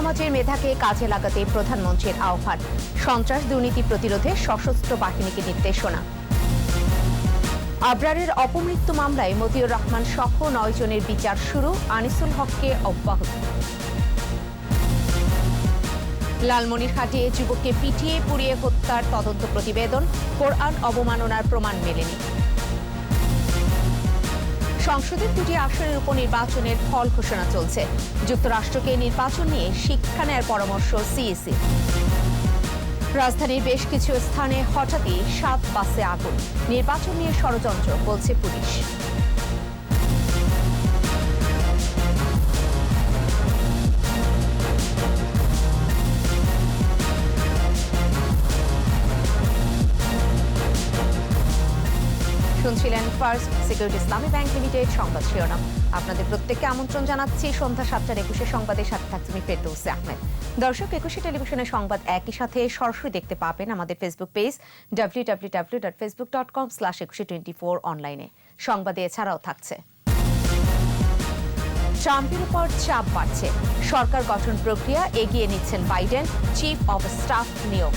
সমাজের মেধাকে কাজে লাগাতে প্রধানমন্ত্রীর আহ্বান। সন্ত্রাস দুর্নীতি প্রতিরোধে সশস্ত্র বাহিনীকে নির্দেশনা। আবরারের অপমৃত্যু মামলায় মতিউর রহমান সহ 9 জনের বিচার শুরু, আনিসুল হককে অব্যাহতি। লালমনিরহাটে যুবককে পিটিয়ে পুড়িয়ে হত্যার তদন্ত প্রতিবেদন, কোরআন অবমাননার প্রমাণ মেলেনি। সংসদের 2টি আসনের উপনির্বাচনের ফল ঘোষণা চলছে। যুক্তরাষ্ট্রকে নির্বাচন নিয়ে শিক্ষা নেয়ার পরামর্শ সিইসি। রাজধানীর বেশ কিছু স্থানে হঠাৎই 7 বাসে আগুন, নির্বাচন নিয়ে ষড়যন্ত্র বলছে পুলিশ। শুনছিলেন ফার্স্ট সিকিউরিটি ইসলামী ব্যাংক লিমিটেড সংবাদ শিরোনাম। আপনাদের প্রত্যেককে আমন্ত্রণ জানাচ্ছি সন্ধ্যা 7টার 21 সংবাদের সাথে থাকছি আমি ফেরদৌসী আহমেদ। দর্শক, 21 টেলিভিশনের সংবাদ একই সাথে সরাসরি দেখতে পাবেন আমাদের ফেসবুক পেজ www.facebook.com/2124 অনলাইনে। সংবাদে এছাড়াও থাকছে ট্রাম্পের উপর চাপ বাড়ছে, সরকার গঠন প্রক্রিয়া এগিয়ে নিচ্ছেন বাইডেন, চিফ অব স্টাফ নিয়োগ।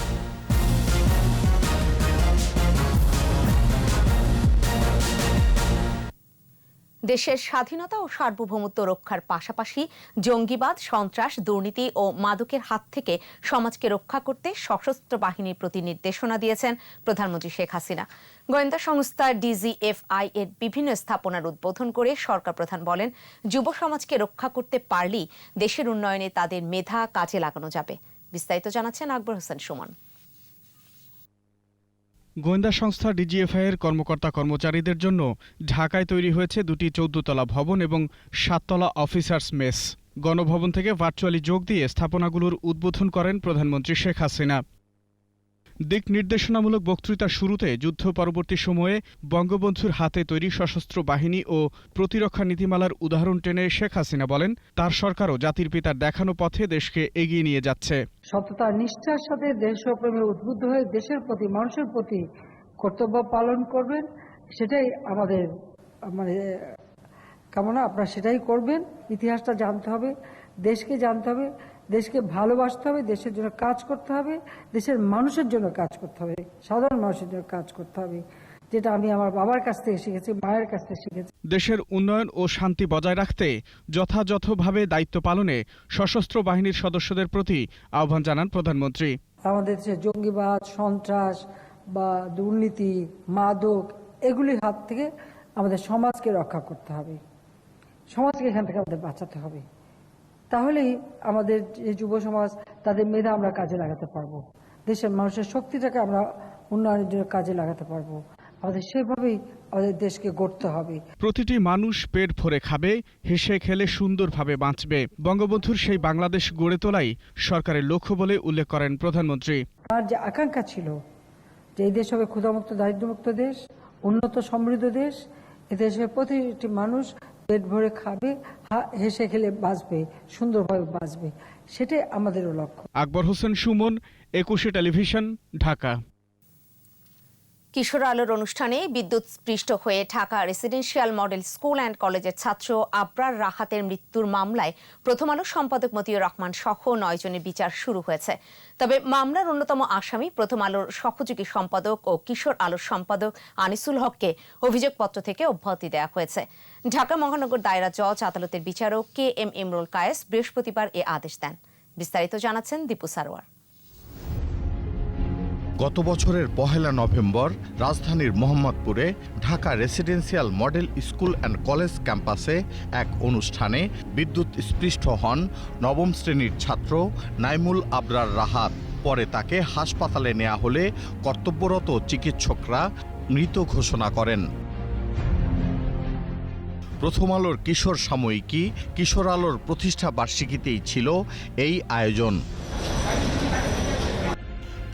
দেশের স্বাধীনতা ও সার্বভৌমত্ব রক্ষার পাশাপাশি জঙ্গিবাদ, সন্ত্রাস, দুর্নীতি ও মাদকের হাত থেকে সমাজকে রক্ষা করতে সশস্ত্র বাহিনীর প্রতি নির্দেশনা দিয়েছেন প্রধানমন্ত্রী শেখ হাসিনা। গোয়েন্দা সংস্থা ডিজিএফআই এর বিভিন্ন স্থাপনার উদ্বোধন করে সরকার প্রধান বলেন, যুব সমাজকে রক্ষা করতে পারলেই দেশের উন্নয়নে তাদের মেধা কাজে লাগানো যাবে। বিস্তারিত জানাচ্ছেন আকবর হোসেন সুমন। গোয়েন্দা সংস্থা ডিজিএফআই এর কর্মকর্তা কর্মচারীদের জন্য ঢাকায় তৈরি হয়েছে 2টি 14তলা ভবন এবং 7তলা অফিসার্স মেস। গণভবন থেকে ভার্চুয়ালি যোগ দিয়ে স্থাপনাগুলোর উদ্বোধন করেন প্রধানমন্ত্রী শেখ হাসিনা। দিক নির্দেশনামূলক বক্তৃতার শুরুতে যুদ্ধ পরবর্তী সময়ে বঙ্গবন্ধুর হাতে তৈরি সশস্ত্র বাহিনী ও প্রতিরক্ষা নীতিমালার উদাহরণ টেনে শেখ হাসিনা বলেন, তার সরকারও জাতির পিতার দেখানো পথে দেশকে এগিয়ে নিয়ে যাচ্ছে। সততা নিষ্ঠার সাথে দেশপ্রেমে উদ্বুদ্ধ হয়ে দেশের প্রতি, মানুষের প্রতি কর্তব্য পালন করবেন, সেটাই আমাদের কামনা। আপনারা সেটাই করবেন। ইতিহাসটা জানতে হবে, দেশকে জানতে হবে, দেশকে ভালোবাসতে হবে, দেশের জন্য কাজ করতে হবে, দেশের মানুষের জন্য কাজ করতে হবে, সাধারণ মানুষের জন্য কাজ করতে হবে, যেটা আমি আমার বাবার কাছ থেকে শিখেছি, মায়ের কাছ থেকে শিখেছি। দেশের উন্নয়ন ও শান্তি বজায় রাখতে যথাযথভাবে দায়িত্ব পালনে সশস্ত্র বাহিনীর সদস্যদের প্রতি আহ্বান জানান প্রধানমন্ত্রী। আমাদের দেশে জঙ্গিবাদ, সন্ত্রাস বা দুর্নীতি, মাদক, এগুলির হাত থেকে আমাদের সমাজকে রক্ষা করতে হবে, সমাজকে এখান থেকে আমাদের বাঁচাতে হবে। তাহলেই আমাদের যে যুব সমাজ, তাদের মেধা আমরা কাজে লাগাতে পারবো, দেশের মানুষের শক্তিটাকে আমরা উন্নয়নের জন্য কাজে লাগাতে পারবো। আমাদের সেভাবেই আমাদের দেশকে গড়তে হবে। প্রতিটি মানুষ পেট ভরে খাবে, হেসে খেলে সুন্দরভাবে বাঁচবে। বঙ্গবন্ধুর সেই বাংলাদেশ গড়ে তোলাই সরকারের লক্ষ্য বলে উল্লেখ করেন প্রধানমন্ত্রী। আর যে আকাঙ্ক্ষা ছিল যে এই দেশ হবে ক্ষুধামুক্ত, দারিদ্র্যমুক্ত দেশ, উন্নত সমৃদ্ধ দেশ, এ দেশের প্রতিটি মানুষ পেট ভরে খাবে, হেসে খেলে বাঁচবে, সুন্দরভাবে বাঁচবে, সেটাই আমাদেরও লক্ষ্য। আকবর হোসেন সুমন, 21 টেলিভিশন, ঢাকা। কিশোর আলোর অনুষ্ঠানে বিদ্যুৎ স্পৃষ্ট হয়ে Dhaka residential model school and কলেজের ছাত্র আবরার রাহাতের মৃত্যুর মামলায় প্রথম আলোর সম্পাদক মতিউর রহমান সহ 9 জনের বিচার শুরু হয়েছে। তবে মামলার অন্যতম আসামি প্রথম আলোর সহযোগী সম্পাদক ও কিশোর আলোর সম্পাদক আনিসুল হককে অভিযোগপত্র থেকে অব্যাহতি দেওয়া হয়েছে। ঢাকা মহানগর দায়রা জজ আদালতের বিচারক KM ইমরুল কায়েস বৃহস্পতিবার এ আদেশ দেন। বিস্তারিত জানাচ্ছেন দীপু সারোয়ার। গত বছরের 1 নভেম্বর রাজধানীর মোহাম্মদপুরে Dhaka residential model school and college ক্যাম্পাসে এক অনুষ্ঠানে বিদ্যুৎ স্পৃষ্ট হন 9ম শ্রেণীর ছাত্র নাইমুল আবরার রাহাত। পরে তাকে হাসপাতালে নেওয়া হলে কর্তব্যরত চিকিৎসকরা মৃত ঘোষণা করেন। প্রথম আলোর কিশোর সাময়িকী কিশোর আলোর প্রতিষ্ঠা বার্ষিকীতেই ছিল এই আয়োজন।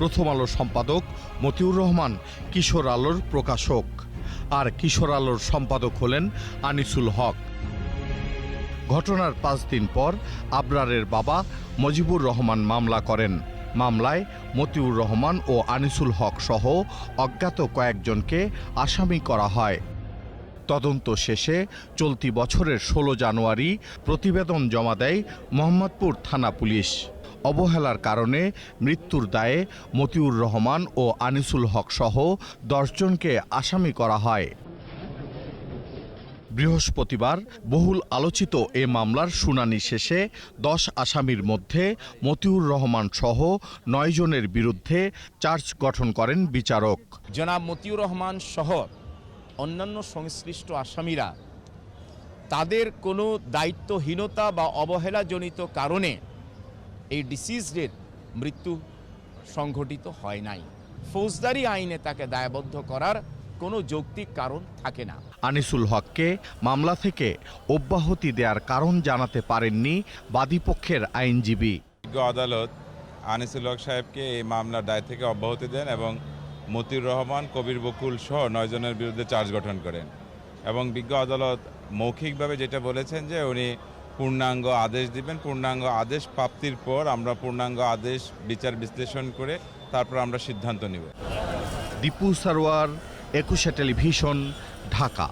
প্রথম আলোর সম্পাদক মতিউর রহমান কিশোর আলোর প্রকাশক, আর কিশোর আলোর সম্পাদক হলেন আনিসুল হক। ঘটনার 5 দিন পর আবরারের বাবা মজিবুর রহমান মামলা করেন। মামলায় মতিউর রহমান ও আনিসুল হক সহ অজ্ঞাত কয়েকজনকে আসামি করা হয়। তদন্ত শেষে চলতি বছরের 16 জানুয়ারি প্রতিবেদন জমা দেয় মোহাম্মদপুর থানা পুলিশ। অবহেলার কারণে মৃত্যুর দায়ে মতিউর রহমান ও আনিসুল হক সহ 10 জনকে আসামি করা হয়। বৃহস্পতিবার বহুল আলোচিত এ মামলার শুনানি শেষে 10 আসামির মধ্যে মতিউর রহমান সহ 9 জনের বিরুদ্ধে চার্জ গঠন করেন বিচারক। জনাব মতিউর রহমান সহ অন্যান্য সংশ্লিষ্ট আসামিরা তাদের কোনো দায়িত্বহীনতা বা অবহেলাজনিত কারণে এই ডিসিজডের মৃত্যু সংঘটিত হয় নাই। ফৌজদারি আইনে তাকে দায়বদ্ধ করার কোনো যৌক্তিক কারণ থাকে না। আনিসুল হককে মামলা থেকে অব্যাহতি দেওয়ার কারণ জানাতে পারেননি বাদীপক্ষের আইনজীবী। বিজ্ঞ আদালত আনিসুল হক সাহেবকে এই মামলার দায় থেকে অব্যাহতি দেন এবং মতিউর রহমান, কবির বকুল সহ 9 জনের বিরুদ্ধে চার্জ গঠন করেন এবং বিজ্ঞ আদালত মৌখিকভাবে যেটা বলেছেন যে উনি পূর্ণাঙ্গ আদেশ দিবেন। পূর্ণাঙ্গ আদেশ প্রাপ্তির পর আমরা পূর্ণাঙ্গ আদেশ বিচার বিশ্লেষণ করে তারপর আমরা সিদ্ধান্ত নেব। দীপু সারওয়ার, 21 টেলিভিশন, ঢাকা।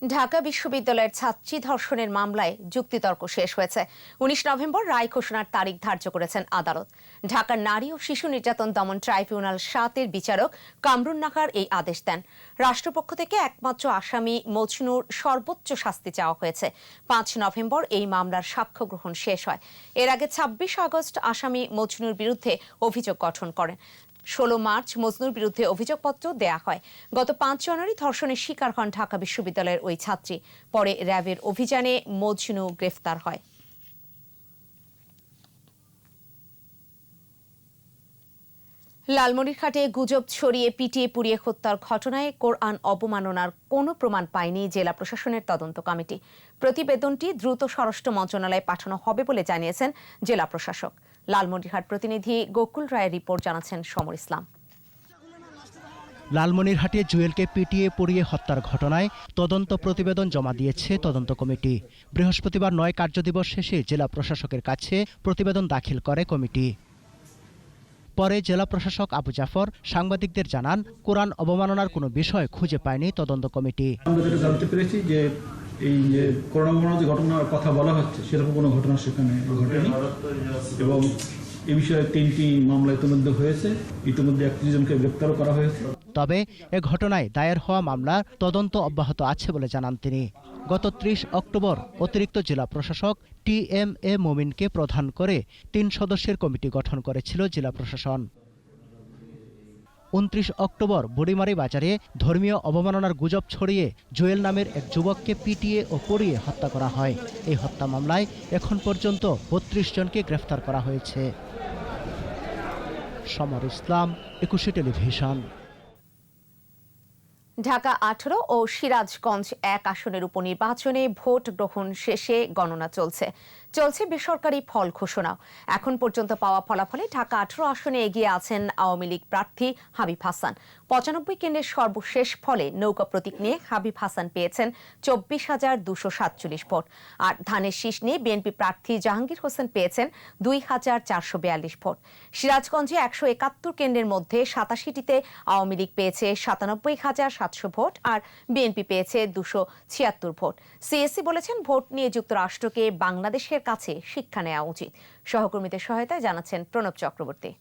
ঢাকা বিশ্ববিদ্যালয়ের ছাত্রী ধর্ষণের মামলায় যুক্তিতর্ক শেষ হয়েছে। 19 নভেম্বর রায় ঘোষণার তারিখ ধার্য করেছেন আদালত। ঢাকার নারী ও শিশু নির্যাতন দমন ট্রাইব্যুনাল 7-এর বিচারক কামরুন নাহার এই আদেশ দেন। রাষ্ট্রপক্ষ থেকে একমাত্র আসামি মজনুর সর্বোচ্চ শাস্তি চাওয়া হয়েছে। 5 নভেম্বর এই মামলার সাক্ষ্য গ্রহণ শেষ হয়। এর আগে 26 আগস্ট আসামি মজনুর বিরুদ্ধে অভিযোগ গঠন করেন। 16 মার্চ মজনুর বিরুদ্ধে অভিযোগপত্র দেয়া হয়। গত 5 জানুয়ারি ধর্ষণের শিকার হন ঢাকা বিশ্ববিদ্যালয়ের ওই ছাত্রী। পরে র্যাবের অভিযানে মজনু গ্রেফতার হয়। লালমনিরহাটে গুজব ছড়িয়ে পিটিয়ে পুড়িয়ে হত্যার ঘটনায় কোরআন অবমাননার কোনো প্রমাণ পায়নি জেলা প্রশাসনের তদন্ত কমিটি। প্রতিবেদনটি দ্রুত স্বরাষ্ট্র মন্ত্রণালয়ে পাঠানো হবে বলে জানিয়েছেন জেলা প্রশাসক। লালমনিরহাট প্রতিনিধি গোকুল রায়ের রিপোর্ট জানাচ্ছেন সমর ইসলাম। লালমনিরহাটে জুয়েলকে পিটিয়ে পুড়িয়ে হত্যার ঘটনায় তদন্ত প্রতিবেদন জমা দিয়েছে তদন্ত কমিটি। বৃহস্পতিবার 9 কার্যদিবস শেষে জেলা প্রশাসকের কাছে প্রতিবেদন দাখিল করে কমিটি। পরে জেলা প্রশাসক আবু জাফর সাংবাদিকদের জানান, কোরআন অবমাননার কোনো বিষয় খুঁজে পায়নি তদন্ত কমিটি। আমরা যেটা জানতে পেরেছি যে এই যে কোরআন অবমাননার যে ঘটনার কথা বলা হচ্ছে সেরকম কোনো ঘটনা সেখানে ঘটেনি এবং এই বিষয়ে 3টি মামলা ইতিমধ্যে হয়েছে। ইতিমধ্যে 31 জনকে গ্রেপ্তার করা হয়েছে। তবে এ ঘটনায় দায়ের হওয়া মামলার তদন্ত অব্যাহত আছে বলে জানান তিনি। গত 30 অক্টোবর অতিরিক্ত জেলা প্রশাসক TMA মোমিনকে প্রধান করে 3 সদস্যের কমিটি গঠন করেছিল জেলা প্রশাসন। 29 অক্টোবর বুড়িমারি বাজারে ধর্মীয় অবমাননার গুজব ছড়িয়ে জুয়েল নামের এক যুবককে পিটিয়ে ও পুড়িয়ে হত্যা করা হয়। এই হত্যা মামলায় এখন পর্যন্ত 32 জনকে গ্রেফতার করা হয়েছে। সমর ইসলাম, 21 টেলিভিশন। ঢাকা 18 ও সিরাজগঞ্জ 1 আসনের উপনির্বাচনে ভোট গ্রহণ শেষে গণনা চলছে বেসরকারি ফল ঘোষণা। এখন পর্যন্ত পাওয়া ফলাফলে ঢাকা 18 আসনে এগিয়ে আছেন আওয়ামী লীগ প্রার্থী হাবিব হাসান। 95 কেন্দ্রের সর্বশেষ ফলে নৌকা প্রতীক নিয়ে হাবিব হাসান পেয়েছেন 24,247 ভোট। আর ধানের শীষ নিয়ে বিএনপি প্রার্থী জাহাঙ্গীর হোসেন পেয়েছেন 2,442 ভোট। সিরাজগঞ্জে 171 কেন্দ্রের মধ্যে 87টিতে আওয়ামী লীগ পেয়েছে 97,700 ভোট আর বিএনপি পেয়েছে 276 ভোট। সিএসসি বলেছেন, ভোট নিয়ে যুক্তরাষ্ট্রকে বাংলাদেশের কাছে শিক্ষা নেওয়া উচিত। সহকর্মীদের সহায়তায় জানাচ্ছেন প্রণব চক্রবর্তী।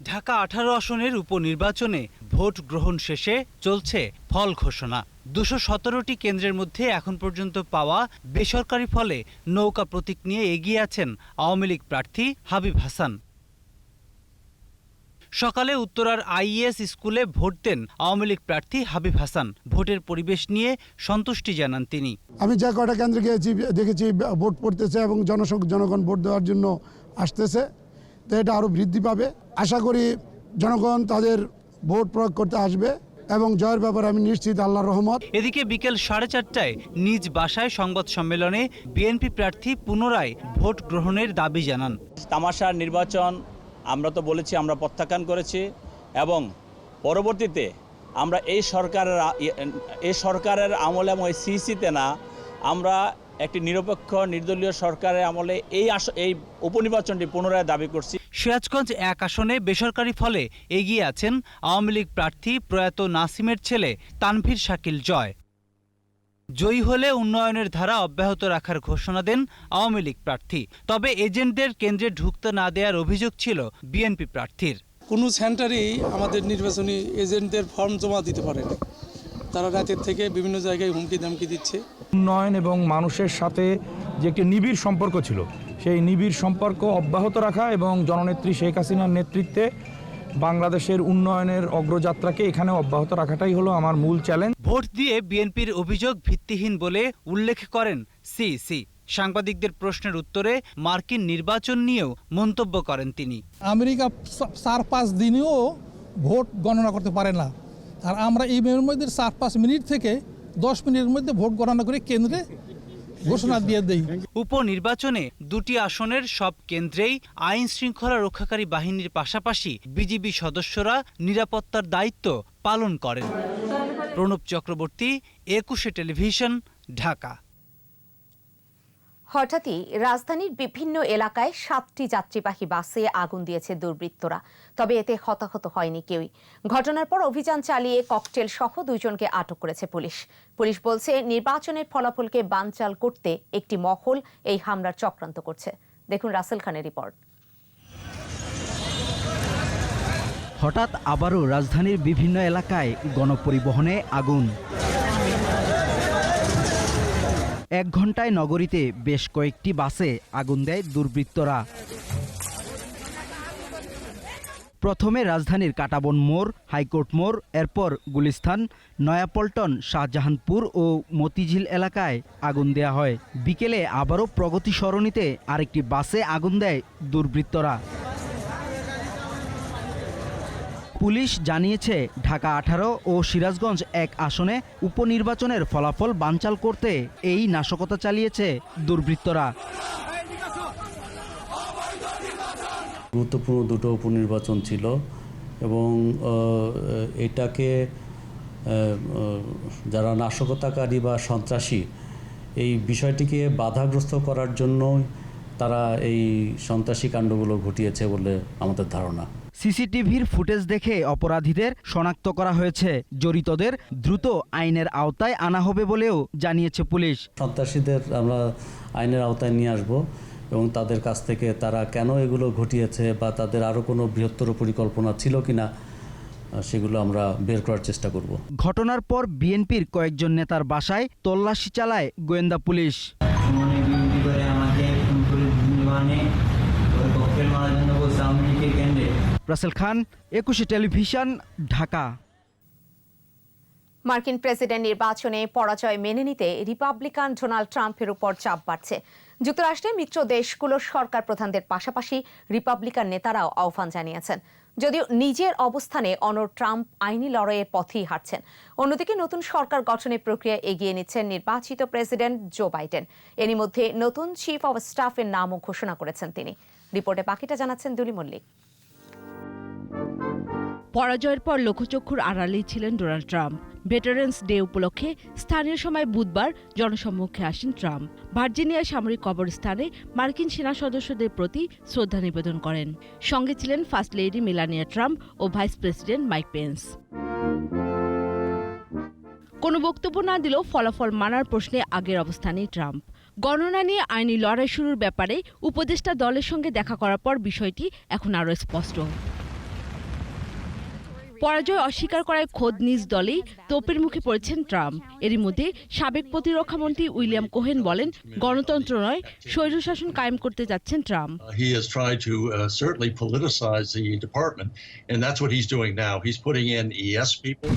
ঢাকা 18 আসনের উপনির্বাচনে ভোট গ্রহণ শেষে চলছে ফল ঘোষণা। 217টি কেন্দ্রের মধ্যে এখন পর্যন্ত পাওয়া বেসরকারি ফলে নৌকা প্রতীক নিয়ে এগিয়ে আছেন আওয়ামী লীগ প্রার্থী হাবিব হাসান। সকালে উত্তরার IES স্কুলে ভোট দেন আওয়ামী লীগ প্রার্থী হাবিব হাসান। ভোটের পরিবেশ নিয়ে সন্তুষ্টি জানান তিনি। আমি যা কয়টা কেন্দ্রে গিয়েছি দেখেছি ভোট পড়তেছে এবং জনগণ ভোট দেওয়ার জন্য আসতেছে, তো এটা আরও বৃদ্ধি পাবে। আশা করি জনগণ তাদের ভোট প্রয়োগ করতে আসবে এবং জয়ের ব্যাপারে আমি নিশ্চিত, আল্লাহর রহমত। এদিকে বিকেল 4:30টায় নিজ বাসায় সংবাদ সম্মেলনে বিএনপি প্রার্থী পুনরায় ভোট গ্রহণের দাবি জানান। তামাশার নির্বাচন আমরা তো বলেছি আমরা প্রত্যাখ্যান করেছি এবং পরবর্তীতে আমরা এই সরকারের আমলে এবং এই সিইসিতে না, আমরা একটি নিরপেক্ষ নির্দলীয় সরকারের আমলে এই উপনির্বাচনটি পুনরায় দাবি করছি। সিরাজগঞ্জ 1 আসনে বেসরকারি ফলে এগিয়ে আছেন আওয়ামী লীগ প্রার্থী প্রয়াত নাসিমের ছেলে তানভীর শাকিল জয়। জয়ী হলে উন্নয়নের ধারা অব্যাহত রাখার ঘোষণা দেন আওয়ামী লীগ প্রার্থী। তবে এজেন্টদের কেন্দ্রে ঢুকতে না দেওয়ার অভিযোগ ছিল বিএনপি প্রার্থীর। কোনো সেন্টারেই আমাদের নির্বাচনী এজেন্টদের ফর্ম জমা দিতে পারেনি। তারা রাতের থেকে বিভিন্ন জায়গায় হুমকি ধামকি দিচ্ছে। উন্নয়ন এবং মানুষের সাথে যে একটি নিবিড় সম্পর্ক ছিল, সেই নিবিড় সম্পর্ক অব্যাহত রাখা এবং জননেত্রী শেখ হাসিনার নেতৃত্বে বাংলাদেশের উন্নয়নের অগ্রযাত্রাকে এখানে অব্যাহত রাখাটাই হলো আমার মূল চ্যালেঞ্জ। ভোট দিয়ে বিএনপির অভিযোগ ভিত্তিহীন বলে উল্লেখ করেন সিইসি। সাংবাদিকদের প্রশ্নের উত্তরে মার্কিন নির্বাচন নিয়েও মন্তব্য করেন তিনি। আমেরিকা 4-5 দিনেও ভোট গণনা করতে পারে না, আর আমরা এই মধ্যে 4-5 মিনিট থেকে 10 মিনিটের মধ্যে ভোট গণনা করে কেন্দ্রে ঘোষণা দিয়ে দেই। উপনির্বাচনে 2টি আসনের সব কেন্দ্রেই আইন শৃঙ্খলা রক্ষাকারী বাহিনীর পাশাপাশি বিজিবি সদস্যরা নিরাপত্তার দায়িত্ব পালন করেন। প্রণব চক্রবর্তী, 21 টেলিভিশন, ঢাকা। হঠাৎই রাজধানীর বিভিন্ন এলাকায় 7টি যাত্রীবাহী বাসে আগুন দিয়েছে দুর্বৃত্তরা। তবে এতে হতাহত হয়নি কেউই। ঘটনার পর অভিযান চালিয়ে ককটেল সহ 2 জনকে আটক করেছে পুলিশ। পুলিশ বলছে নির্বাচনের ফলাফলকে বানচাল করতে একটি মহল এই হামলার চক্রান্ত করছে। দেখুন রাসেল খানের রিপোর্ট। হঠাৎ আবারও রাজধানীর বিভিন্ন এলাকায় গণপরিবহনে আগুন। 1 ঘন্টায় নগরীতে বেশ কয়েকটি বাসে আগুন দেয় দুর্বৃত্তরা। প্রথমে রাজধানীর কাটাবন মোড়, হাইকোর্ট মোড়, এরপর গুলিস্তান, নয়াপল্টন, শাহজাহানপুর ও মতিঝিল এলাকায় আগুন দেয়া হয়। বিকেলে আবারও প্রগতি সরণিতে আরেকটি বাসে আগুন দেয় দুর্বৃত্তরা। পুলিশ জানিয়েছে ঢাকা 18 ও সিরাজগঞ্জ 1 আসনে উপনির্বাচনের ফলাফল বানচাল করতে এই নাশকতা চালিয়েছে দুর্বৃত্তরা। গুরুত্বপূর্ণ 2টো উপনির্বাচন ছিল এবং এটাকে যারা নাশকতাকারী বা সন্ত্রাসী এই বিষয়টিকে বাধাগ্রস্ত করার জন্য তারা এই সন্ত্রাসী কাণ্ডগুলো ঘটিয়েছে বলে আমাদের ধারণা। সিসিটিভির ফুটেজ দেখে অপরাধীদের শনাক্ত করা হয়েছে। জড়িতদের দ্রুত আইনের আওতায় আনা হবে বলেও জানিয়েছে পুলিশ। সন্ত্রাসীদের আমরা আইনের আওতায় নিয়ে আসব এবং তাদের কাছ থেকে তারা কেন এগুলো ঘটিয়েছে বা তাদের আরও কোনো বৃহত্তর পরিকল্পনা ছিল কিনা সেগুলো আমরা বের করার চেষ্টা করব। ঘটনার পর বিএনপির কয়েকজন নেতার বাসায় তল্লাশি চালায় গোয়েন্দা পুলিশ। রাসেল খান, 21 টেলিভিশন, ঢাকা। মার্কিন প্রেসিডেন্ট নির্বাচনে পরাজয় মেনে নিতে রিপাবলিকান ডোনাল্ড ট্রাম্পের উপর চাপ বাড়ছে। যুক্তরাষ্ট্রের মিত্র দেশগুলোর সরকার প্রধানদের পাশাপাশি রিপাবলিকান নেতারাও আহ্বান জানিয়েছেন। যদিও নিজের অবস্থানে অনড় ট্রাম্প আইনি লড়াইয়ের পথেই হাঁটছেন। অন্যদিকে নতুন সরকার গঠনের প্রক্রিয়া এগিয়ে নিচ্ছেন নির্বাচিত প্রেসিডেন্ট জো বাইডেন। এরই মধ্যে নতুন চিফ অব স্টাফের নামও ঘোষণা করেছেন তিনি। রিপোর্টে বাকিটা জানাচ্ছেন দুলি মল্লিক। পরাজয়ের পর লক্ষ্যচক্ষুর আড়ালেই ছিলেন ডোনাল্ড ট্রাম্প। ভেটারেন্স ডে উপলক্ষে স্থানীয় সময় বুধবার জনসম্মুখে আসেন ট্রাম্প। ভার্জিনিয়ার সামরিক কবরস্থানে মার্কিন সেনা সদস্যদের প্রতি শ্রদ্ধা নিবেদন করেন। সঙ্গে ছিলেন ফার্স্ট লেডি মেলানিয়া ট্রাম্প ও ভাইস প্রেসিডেন্ট মাইক পেন্স। কোনো বক্তব্য না দিলেও ফলাফল মানার প্রশ্নে আগের অবস্থানেই ট্রাম্প। গণনা নিয়ে আইনি লড়াই শুরুর ব্যাপারে উপদেষ্টা দলের সঙ্গে দেখা করার পর বিষয়টি এখন আরও স্পষ্ট। পরাজয় অস্বীকার করায় খোদ নিজ দলেই তোপের মুখে পড়েছেন ট্রাম্প। এরই মধ্যে সাবেক প্রতিরক্ষামন্ত্রী উইলিয়াম কোহেন বলেন, গণতন্ত্র নয় স্বৈরশাসন কায়েম করতে যাচ্ছেন Trump. He has tried to certainly politicize the department, and that's what he's doing now. He's putting in ES people.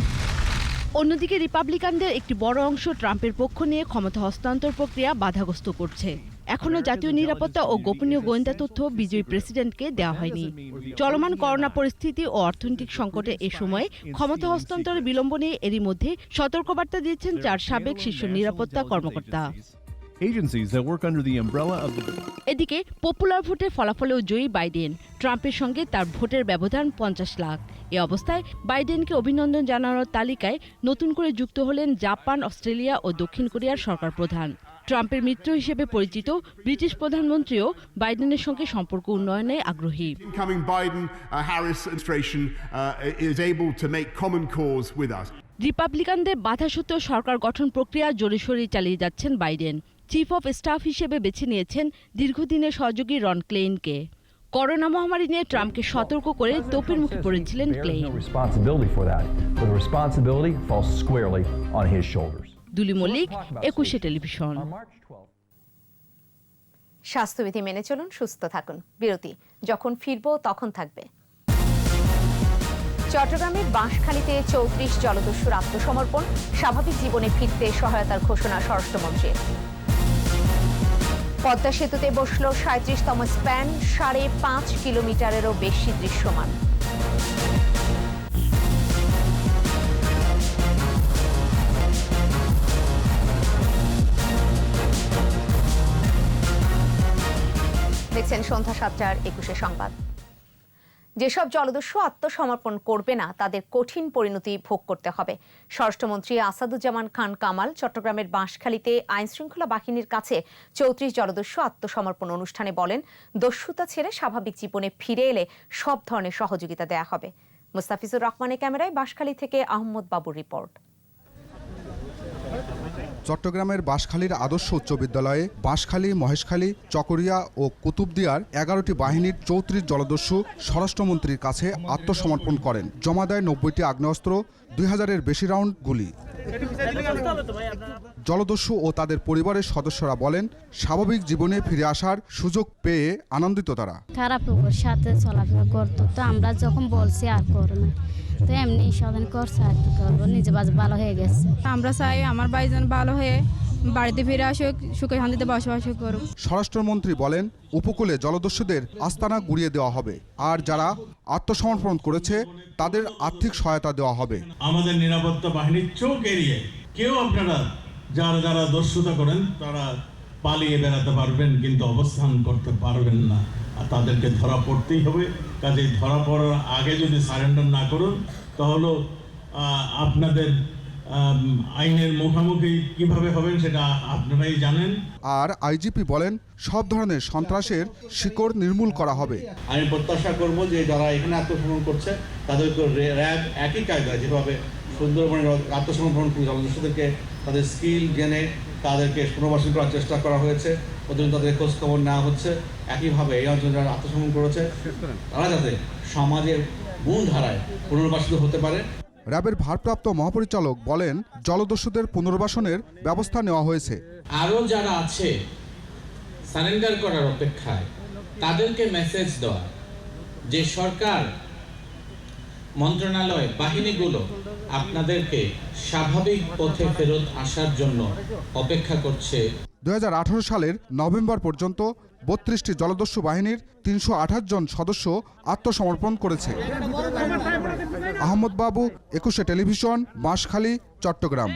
অন্যদিকে রিপাবলিকানদের একটি বড় অংশ ট্রাম্পের পক্ষ নিয়ে ক্ষমতা হস্তান্তর প্রক্রিয়া বাধাগ্রস্ত করছে। এখনো জাতীয় নিরাপত্তা ও গোপনীয় গোয়েন্দা তথ্য বিজয়ী প্রেসিডেন্টকে দেওয়া হয়নি। চলমান করোনা পরিস্থিতি ও অর্থনৈতিক সংকটে এ সময়ে ক্ষমতা হস্তান্তরে বিলম্ব নিয়ে এরই মধ্যে সতর্কবার্তা দিয়েছেন 4 সাবেক শীর্ষ নিরাপত্তা কর্মকর্তা। এদিকে পপুলার ভোটের ফলাফলেও জয়ী বাইডেন। ট্রাম্পের সঙ্গে তার ভোটের ব্যবধান 50 লাখ। এ অবস্থায় বাইডেনকে অভিনন্দন জানানোর তালিকায় নতুন করে যুক্ত হলেন জাপান, অস্ট্রেলিয়া ও দক্ষিণ কোরিয়ার সরকার প্রধান। ট্রাম্পের মিত্র হিসেবে পরিচিত ব্রিটিশ প্রধানমন্ত্রীও বাইডেনের সঙ্গে সম্পর্ক উন্নয়নে আগ্রহী। Incoming Biden-Harris administration is able to make common cause with us. রিপাবলিকানদের বাধা সত্ত্বেও সরকার গঠন প্রক্রিয়া জোরেশোরে চালিয়ে যাচ্ছেন বাইডেন। চিফ অফ স্টাফ হিসেবে বেছে নিয়েছেন দীর্ঘদিনের সহযোগী রন ক্লেইনকে। করোনা মহামারী নিয়ে ট্রাম্পকে সতর্ক করে তোপের মুখে পড়েছিলেন ক্লেইন। দুলি মল্লিক, 21 টেলিভিশন। স্বাস্থ্যবিধি মেনে চলুন, সুস্থ থাকুন। বিরতি, যখন ফিরবো তখন থাকবে। চট্টগ্রামের বাঁশখালীতে 34 জলদস্যুর আত্মসমর্পণ, স্বাভাবিক জীবনে ফিরতে সহায়তার ঘোষণা স্বরাষ্ট্রমন্ত্রীর। পদ্মা সেতুতে বসল 37তম স্প্যান, 5.5 কিলোমিটারেরও বেশি দৃশ্যমান। দেখছেন সন্ধ্যা 7টার 21 সংবাদ। যেসব জলদস্যু আত্মসমর্পণ করবে না তাদের কঠিন পরিণতি ভোগ করতে হবে। স্বরাষ্ট্রমন্ত্রী আসাদুজ্জামান খান কামাল চট্টগ্রামের বাঁশখালীতে আইনশৃঙ্খলা বাহিনীর কাছে 34 জলদস্যু আত্মসমর্পণ অনুষ্ঠানে বলেন, দস্যুতা ছেড়ে স্বাভাবিক জীবনে ফিরে এলে সব ধরনের সহযোগিতা দেয়া হবে। মুস্তাফিজুর রহমানের ক্যামেরায় বাঁশখালী থেকে আহমদ বাবুর রিপোর্ট। চট্টগ্রামের বাঁশখালীর আদর্শ উচ্চ বিদ্যালয়ে বাঁশখালী, মহেশখালী, চকরিয়া ও কুতুবদিয়ার 11টি বাহিনীর 34 জলদস্যু স্বরাষ্ট্রমন্ত্রীর কাছে আত্মসমর্পণ করেন। জমা দেয় 90টি আগ্নেয়াস্ত্র, 2000-এর বেশি রাউন্ড গুলি। জলদস্যু ও তাদের পরিবারের সদস্যরা বলেন, স্বাভাবিক জীবনে ফিরে আসার সুযোগ পেয়ে আনন্দিত তারা। খারাপ লোকের সাথে চলাফেরা করতো, তো আমরা যখন বলছি আর করো না, তো এমনি সাধন করছে আর কি করবো, নিজে বাজ ভালো হয়ে গেছে। আমরা চাই আমার ভাইজান ভালো হয়ে বাড়িতে ফিরে আসুক, সুখে শান্তিতে বসবাস করুক। স্বরাষ্ট্রমন্ত্রী বলেন, উপকূলে জলদস্যুদের আস্তানা গুড়িয়ে দেওয়া হবে, আর যারা আত্মসমর্পণ করেছে তাদের আর্থিক সহায়তা দেওয়া হবে। আমাদের নিরাপত্তা বাহিনীর চোখ এড়িয়ে কেউ আপনারা যারা দস্যুতা করেন তারা পালিয়ে বেড়াতে পারবেন, কিন্তু অবস্থান করতে পারবেন না, আর তাদেরকে ধরা পড়তেই হবে। কাজেই ধরা পড়ার আগে যদি সারেন্ডার না করুন তাহলে আপনাদের আইনের মুখোমুখি কিভাবে হবেন সেটা আপনারাই জানেন। আর আইজিপি বলেন, সব ধরনের সন্ত্রাসের শিকড় নির্মূল করা হবে। আমি প্রত্যাশা করব যে যারা এখানে আত্মসমর্পণ করছে তাদেরকে র্যাব একই কায়দায় যেভাবে সুন্দরবনে আত্মসমর্পণ জলদস্যুদেরকে তাদের স্কিল জেনে তাদেরকে পুনর্বাসন করার চেষ্টা করা হয়েছে, ওদের তাদের খোঁজ খবর নেওয়া হচ্ছে, একইভাবে এই অঞ্চলে যারা আত্মসমর্পণ করেছে তারা যাতে সমাজের মূল ধারায় পুনর্বাসিত হতে পারে। র্যাবের ভারপ্রাপ্ত মহাপরিচালক বলেন, জলদস্যুদের পুনর্বাসনের ব্যবস্থা নেওয়া হয়েছে। আরও যারা আছে সারেন্ডার করার অপেক্ষায় তাদেরকে মেসেজ দেওয়া যে সরকার, মন্ত্রণালয়, বাহিনীগুলো আপনাদেরকে স্বাভাবিক পথে ফেরত আসার জন্য অপেক্ষা করছে। 2018 সালের নভেম্বর পর্যন্ত 32টি জলদস্যু বাহিনীর 328 জন সদস্য আত্মসমর্পণ করেছে। আহমদ বাবু, 21 টেলিভিশন, বাঁশখালী, চট্টগ্রাম।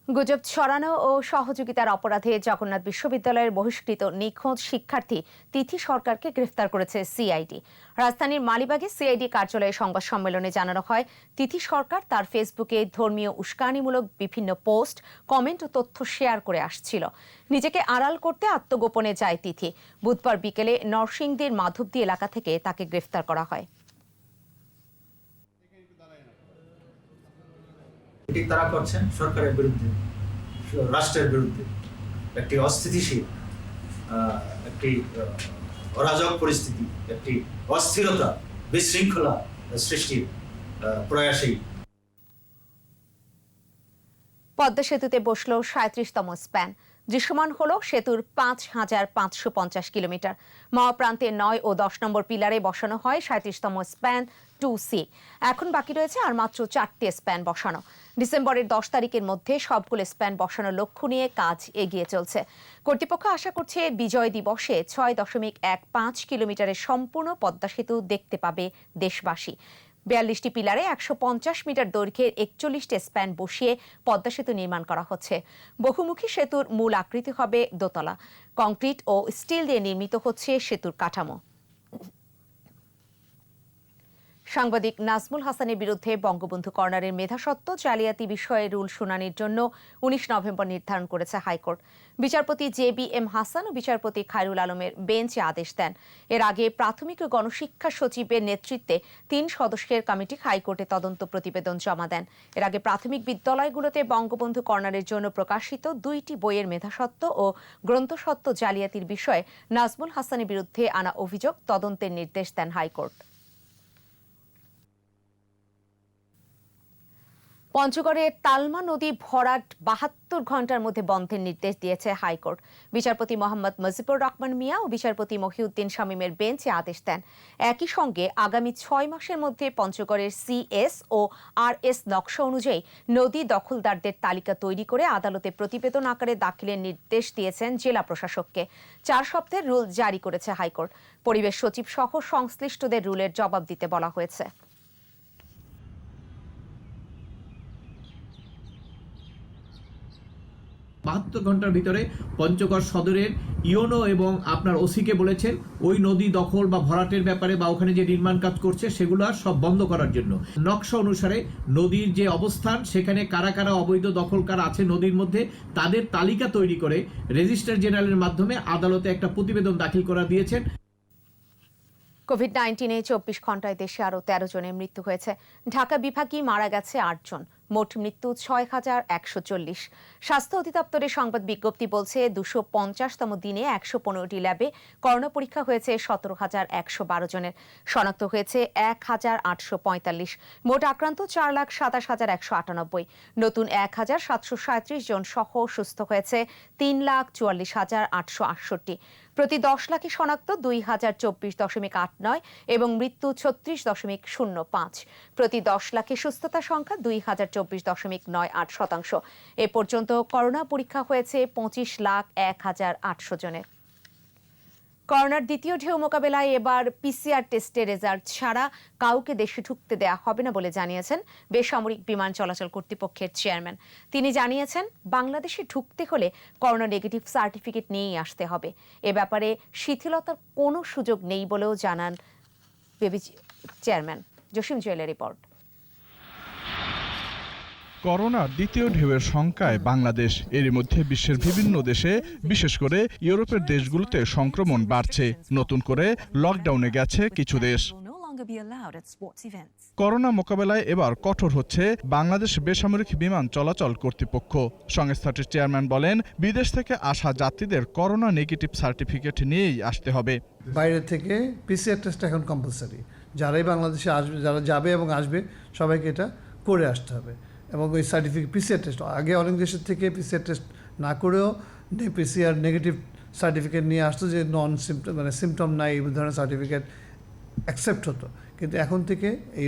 গুজব ছড়ানো ও সহযোগিতার অপরাধে জগন্নাথ বিশ্ববিদ্যালয়ের বহিষ্কৃত নিখোঁজ শিক্ষার্থী তিথি সরকারকে গ্রেফতার করেছে সিআইডি। রাজধানীর মালিবাগে সিআইডি কার্যালয়ে সংবাদ সম্মেলনে জানানো হয়, তিথি সরকার তার ফেসবুকে ধর্মীয় উস্কানিমূলক বিভিন্ন পোস্ট, কমেন্ট ও তথ্য শেয়ার করে আসছিল। নিজেকে আড়াল করতে আত্মগোপনে যায় তিথি। বুধবার বিকেলে নরসিংদীর মাধবদী এলাকা থেকে তাকে গ্রেফতার করা হয়। তারা করছেন সরকারের বিরুদ্ধে, রাষ্ট্রের বিরুদ্ধে একটি অস্থিতিশীল, একটি অরাজক পরিস্থিতি, একটি অস্থিরতা, বিশৃঙ্খলা সৃষ্টির প্রয়াসী। পদ্মা সেতুতে বসল 37তম স্প্যান। দৃশ্যমান হল সেতুর 5550 কিলোমিটার। মাওয়া প্রান্তে 9 ও 10 নম্বর পিলারে বসানো হয় 37তম স্প্যান 2C। এখন বাকি রয়েছে আর মাত্র 4টি স্প্যান বসানো। ডিসেম্বরের 10 তারিখের মধ্যে সবগুলো স্প্যান বসানোর লক্ষ্য নিয়ে কাজ এগিয়ে চলছে। কর্তৃপক্ষ আশা করছে বিজয় দিবসে 6.15 কিলোমিটারের সম্পূর্ণ পদ্মা সেতু দেখতে পাবে দেশবাসী। 42টি পিলারে 150 মিটার দৈর্ঘ্যের 41টি স্প্যান বসিয়ে পদ্মা সেতু নির্মাণ করা হচ্ছে। বহুমুখী সেতুর মূল আকৃতি হবে দোতলা। কংক্রিট ও স্টিল দিয়ে নির্মিত হচ্ছে সেতুর কাঠামো। সাংবাদিক নাজমুল হাসানের বিরুদ্ধে বঙ্গবন্ধু কর্নারের মেধাস্বত্ব জালিয়াতি বিষয়ে রুল শুনানির জন্য 19 নভেম্বর নির্ধারণ করেছে হাইকোর্ট। বিচারপতি JBM হাসান ও বিচারপতি খায়রুল আলমের বেঞ্চ আদেশ দেন। এর আগে প্রাথমিক ও গণশিক্ষা সচিবের নেতৃত্বে 3 সদস্যের কমিটি হাইকোর্টে তদন্ত প্রতিবেদন জমা দেন। এর আগে প্রাথমিক বিদ্যালয়গুলোতে বঙ্গবন্ধু কর্নারের জন্য প্রকাশিত 2টি বইয়ের মেধাস্বত্ব ও গ্রন্থস্বত্ব জালিয়াতির বিষয়ে নাজমুল হাসানের বিরুদ্ধে আনা অভিযোগ তদন্তের নির্দেশ দেন হাইকোর্ট। পঞ্চগড়ে তালমা নদী ভরাট 72 ঘন্টার মধ্যে বন্ধের নির্দেশ দিয়েছে হাইকোর্ট। বিচারপতি মোহাম্মদ মুজিবুর রহমান মিয়া ও বিচারপতি মহিউদ্দিন শামীমের বেঞ্চে আদেশ দেন। একই সঙ্গে আগামী 6 মাসের মধ্যে পঞ্চগড়ের CS ও RS নকশা অনুযায়ী নদী দখলদারদের তালিকা তৈরি করে আদালতে প্রতিবেদন আকারে দাখিলের নির্দেশ দিয়েছেন জেলা প্রশাসককে। 4 সপ্তাহের রুল জারি করেছে হাইকোর্ট। পরিবেশ সচিব সহ সংশ্লিষ্টদের রুলের জবাব দিতে বলা হয়েছে। 72 ঘন্টার ভিতরে পঞ্চগড় সদরের ইওনো এবং আপনার ওসিকে বলেছেন ওই নদী দখল বা ভরাটের ব্যাপারে বা ওখানে যে নির্মাণ কাজ করছে সেগুলো সব বন্ধ করার জন্য নকশা অনুসারে নদীর যে অবস্থান সেখানে কারা কারা অবৈধ দখলকার আছে নদীর মধ্যে তাদের তালিকা তৈরি করে রেজিস্ট্রার জেনারেলের মাধ্যমে আদালতে একটা প্রতিবেদন দাখিল করা দিয়েছেন। কোভিড-19-এ 24 ঘন্টায় দেশে আরও 13 জনের মৃত্যু হয়েছে। ঢাকা বিভাগেই মারা গেছে 8 জন। মোট মৃত্যু 6140। স্বাস্থ্য অধিদপ্তরের সংবাদ বিজ্ঞপ্তি বলছে 250তম দিনে 115টি ল্যাবে করোনা পরীক্ষা হয়েছে 17,112 জনের। শনাক্ত হয়েছে 1845। মোট আক্রান্ত 4,27,198। নতুন 1,737 জন সহ সুস্থ হয়েছে 3,44,868। প্রতি 10 লাখে শনাক্ত 2024.89 এবং মৃত্যু 36.05। প্রতি 10 লাখে সুস্থতা সংখ্যা 2024.98%। এ পর্যন্ত করোনা পরীক্ষা হয়েছে 25,01,800 জনের। করোনার দ্বিতীয় ঢেউ মোকাবেলায় এবার PCR টেস্টের রেজাল্ট ছাড়া কাউকে দেশে ঢুকতে দেয়া হবে না বলে জানিয়েছেন বেসামরিক বিমান চলাচল কর্তৃপক্ষের চেয়ারম্যান। তিনি জানিয়েছেন বাংলাদেশে ঢুকতে হলে করোনা নেগেটিভ সার্টিফিকেট নিয়েই আসতে হবে। এ ব্যাপারে শিথিলতার কোনো সুযোগ নেই বলেও জানান চেয়ারম্যান। জসিম জুয়েলের রিপোর্ট। করোনার দ্বিতীয় ঢেউয়ের শঙ্কায় বাংলাদেশ। এরই মধ্যে বিশ্বের বিভিন্ন দেশে বিশেষ করে ইউরোপের দেশগুলোতে সংক্রমণ বাড়ছে। নতুন করে লকডাউনে গেছে কিছু দেশ। করোনা মোকাবেলায় এবার কঠোর হচ্ছে বাংলাদেশ বেসামরিক বিমান চলাচল কর্তৃপক্ষ। সংস্থাটির চেয়ারম্যান বলেন, বিদেশ থেকে আসা যাত্রীদের করোনা নেগেটিভ সার্টিফিকেট নিয়েই আসতে হবে। বাইরে থেকে PCR টেস্ট এখন কম্পালসারি। যারাই বাংলাদেশে আসবে, যারা যাবে এবং আসবে সবাইকে এটা করে আসতে হবে। এবং ওই সার্টিফিকেট PCR টেস্ট আগে অনেক দেশের থেকে PCR টেস্ট না করেও PCR নেগেটিভ সার্টিফিকেট নিয়ে আসতো, যে নন সিমটম মানে সিমটম নাই এই ধরনের সার্টিফিকেট অ্যাকসেপ্ট হতো। কিন্তু এখন থেকে এই